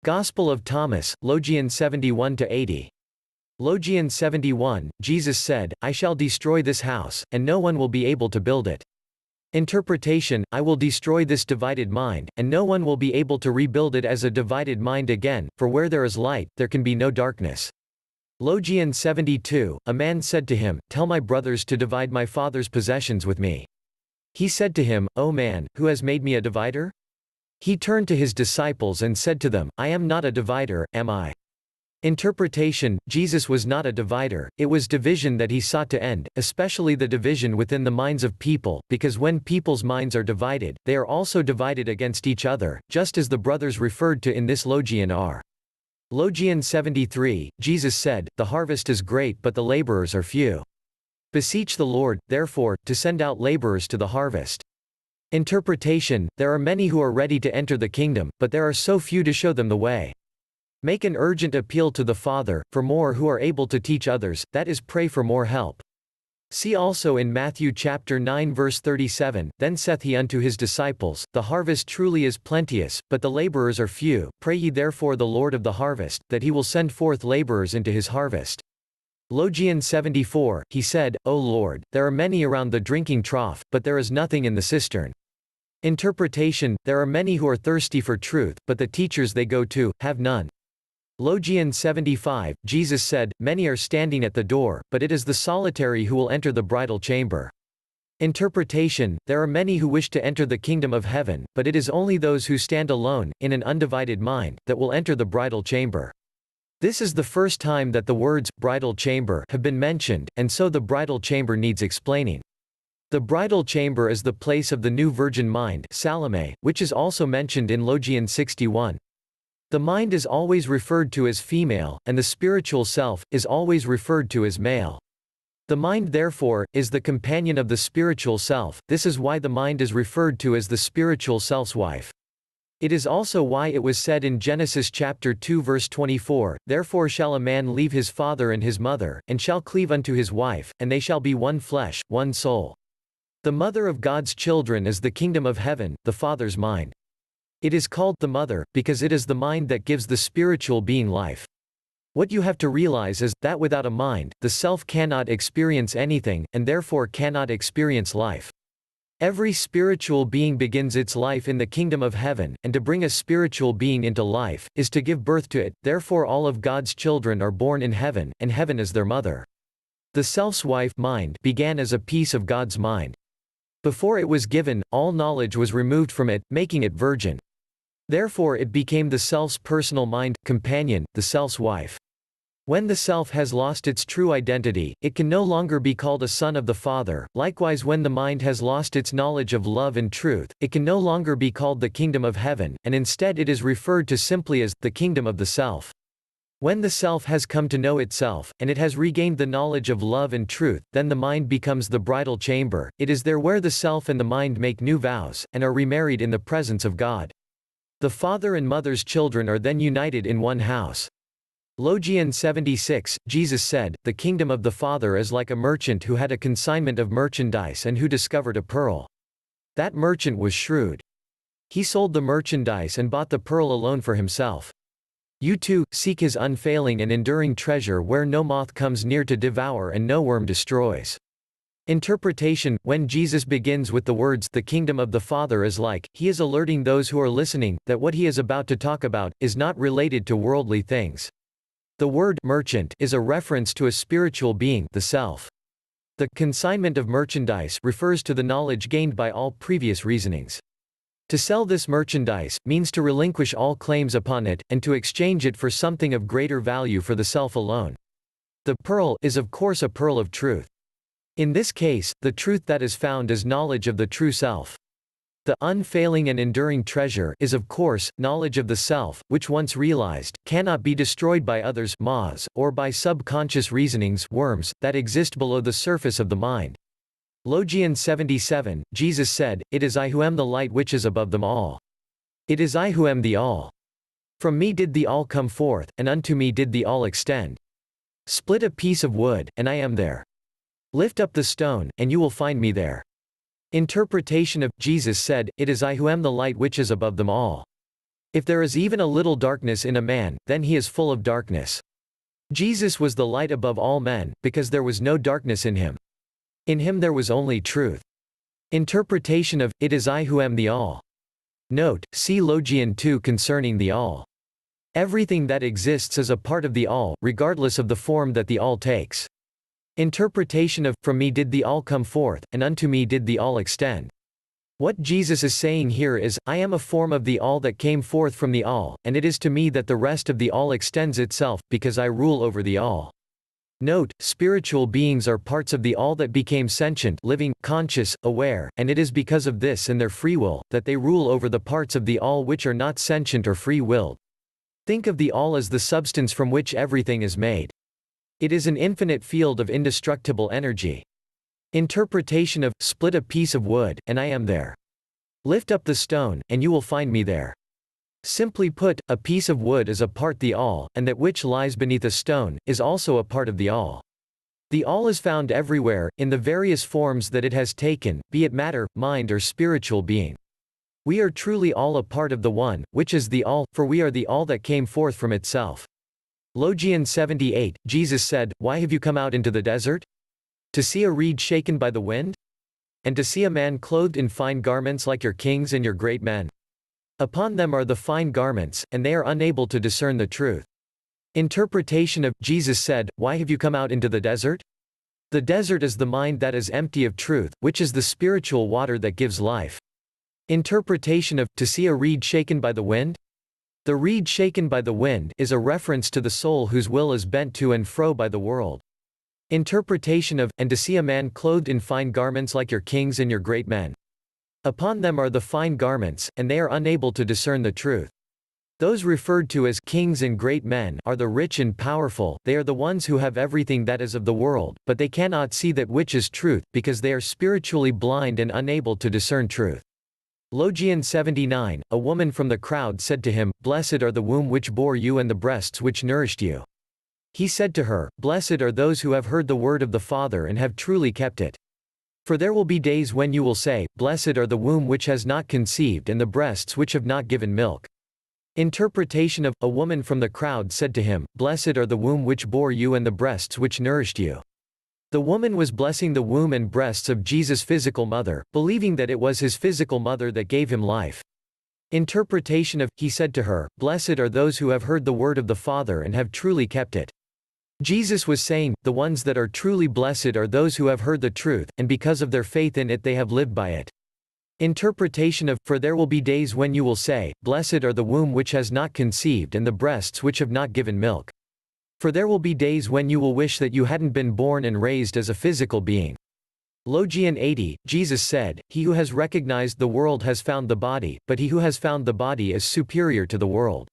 Gospel of Thomas, Logion 71-80. Logion 71, Jesus said, I shall destroy this house, and no one will be able to build it. Interpretation, I will destroy this divided mind, and no one will be able to rebuild it as a divided mind again, for where there is light, there can be no darkness. Logion 72, a man said to him, Tell my brothers to divide my father's possessions with me. He said to him, O man, who has made me a divider? He turned to his disciples and said to them, I am not a divider, am I? Interpretation, Jesus was not a divider, it was division that he sought to end, especially the division within the minds of people, because when people's minds are divided, they are also divided against each other, just as the brothers referred to in this Logion are. Logion 73, Jesus said, The harvest is great but the laborers are few. Beseech the Lord, therefore, to send out laborers to the harvest. Interpretation, there are many who are ready to enter the kingdom, but there are so few to show them the way. Make an urgent appeal to the Father, for more who are able to teach others, that is pray for more help. See also in Matthew chapter 9 verse 37, Then saith he unto his disciples, The harvest truly is plenteous, but the laborers are few, pray ye therefore the Lord of the harvest, that he will send forth laborers into his harvest. Logion 74, he said, O Lord, there are many around the drinking trough, but there is nothing in the cistern. Interpretation, there are many who are thirsty for truth, but the teachers they go to, have none. Logion 75, Jesus said, Many are standing at the door, but it is the solitary who will enter the bridal chamber. Interpretation, there are many who wish to enter the kingdom of heaven, but it is only those who stand alone, in an undivided mind, that will enter the bridal chamber. This is the first time that the words, bridal chamber, have been mentioned, and so the bridal chamber needs explaining. The bridal chamber is the place of the new virgin mind, Salome, which is also mentioned in Logion 61. The mind is always referred to as female, and the spiritual self is always referred to as male. The mind therefore is the companion of the spiritual self. This is why the mind is referred to as the spiritual self's wife. It is also why it was said in Genesis chapter 2 verse 24, Therefore shall a man leave his father and his mother, and shall cleave unto his wife, and they shall be one flesh, one soul. The mother of God's children is the kingdom of heaven, the Father's mind. It is called the mother, because it is the mind that gives the spiritual being life. What you have to realize is, that without a mind, the self cannot experience anything, and therefore cannot experience life. Every spiritual being begins its life in the kingdom of heaven, and to bring a spiritual being into life, is to give birth to it, therefore all of God's children are born in heaven, and heaven is their mother. The self's wife, mind, began as a piece of God's mind. Before it was given, all knowledge was removed from it, making it virgin. Therefore it became the self's personal mind, companion, the self's wife. When the self has lost its true identity, it can no longer be called a son of the Father. Likewise, when the mind has lost its knowledge of love and truth, it can no longer be called the kingdom of heaven, and instead it is referred to simply as the kingdom of the self. When the self has come to know itself, and it has regained the knowledge of love and truth, then the mind becomes the bridal chamber. It is there where the self and the mind make new vows, and are remarried in the presence of God. The father and mother's children are then united in one house. Logion 76, Jesus said, The kingdom of the Father is like a merchant who had a consignment of merchandise and who discovered a pearl. That merchant was shrewd. He sold the merchandise and bought the pearl alone for himself. You too, seek his unfailing and enduring treasure where no moth comes near to devour and no worm destroys. Interpretation, when Jesus begins with the words, The kingdom of the Father is like, he is alerting those who are listening, that what he is about to talk about, is not related to worldly things. The word merchant is a reference to a spiritual being, the self. The consignment of merchandise refers to the knowledge gained by all previous reasonings. To sell this merchandise means to relinquish all claims upon it, and to exchange it for something of greater value for the self alone. The pearl is of course a pearl of truth. In this case, the truth that is found is knowledge of the true self. The unfailing and enduring treasure is of course, knowledge of the self, which once realized, cannot be destroyed by others, moths, or by subconscious reasonings, worms, that exist below the surface of the mind. Logion 77, Jesus said, It is I who am the light which is above them all. It is I who am the all. From me did the all come forth, and unto me did the all extend. Split a piece of wood, and I am there. Lift up the stone, and you will find me there. Interpretation of Jesus said, It is I who am the light which is above them all. If there is even a little darkness in a man, then he is full of darkness. Jesus was the light above all men, because there was no darkness in him. In him there was only truth. Interpretation of, it is I who am the All. Note, see Logion 2 concerning the All. Everything that exists is a part of the All, regardless of the form that the All takes. Interpretation of, from me did the All come forth, and unto me did the All extend. What Jesus is saying here is, I am a form of the All that came forth from the All, and it is to me that the rest of the All extends itself, because I rule over the All. Note, spiritual beings are parts of the All that became sentient, living, conscious, aware, and it is because of this and their free will, that they rule over the parts of the All which are not sentient or free-willed. Think of the All as the substance from which everything is made. It is an infinite field of indestructible energy. Interpretation of, split a piece of wood, and I am there. Lift up the stone, and you will find me there. Simply put, a piece of wood is a part the All, and that which lies beneath a stone, is also a part of the All. The All is found everywhere, in the various forms that it has taken, be it matter, mind or spiritual being. We are truly all a part of the One, which is the All, for we are the All that came forth from itself. Logion 78, Jesus said, Why have you come out into the desert? To see a reed shaken by the wind? And to see a man clothed in fine garments like your kings and your great men? Upon them are the fine garments, and they are unable to discern the truth. Interpretation of, Jesus said, Why have you come out into the desert? The desert is the mind that is empty of truth, which is the spiritual water that gives life. Interpretation of, to see a reed shaken by the wind? The reed shaken by the wind is a reference to the soul whose will is bent to and fro by the world. Interpretation of, and to see a man clothed in fine garments like your kings and your great men. Upon them are the fine garments, and they are unable to discern the truth. Those referred to as kings and great men are the rich and powerful, they are the ones who have everything that is of the world, but they cannot see that which is truth, because they are spiritually blind and unable to discern truth. Logion 79, a woman from the crowd said to him, Blessed are the womb which bore you and the breasts which nourished you. He said to her, Blessed are those who have heard the word of the Father and have truly kept it. For there will be days when you will say, Blessed are the womb which has not conceived and the breasts which have not given milk. Interpretation of, a woman from the crowd said to him, Blessed are the womb which bore you and the breasts which nourished you. The woman was blessing the womb and breasts of Jesus' physical mother, believing that it was his physical mother that gave him life. Interpretation of, he said to her, Blessed are those who have heard the word of the Father and have truly kept it. Jesus was saying, the ones that are truly blessed are those who have heard the truth, and because of their faith in it they have lived by it. Interpretation of, for there will be days when you will say, Blessed are the womb which has not conceived and the breasts which have not given milk. For there will be days when you will wish that you hadn't been born and raised as a physical being. Logion 80, Jesus said, He who has recognized the world has found the body, but he who has found the body is superior to the world.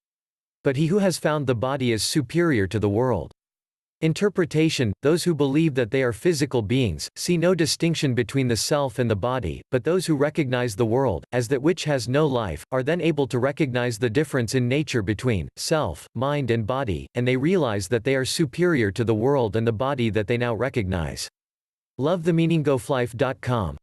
But he who has found the body is superior to the world. Interpretation, those who believe that they are physical beings, see no distinction between the self and the body, but those who recognize the world, as that which has no life, are then able to recognize the difference in nature between self, mind and body, and they realize that they are superior to the world and the body that they now recognize. LoveTheMeaningOfLife.com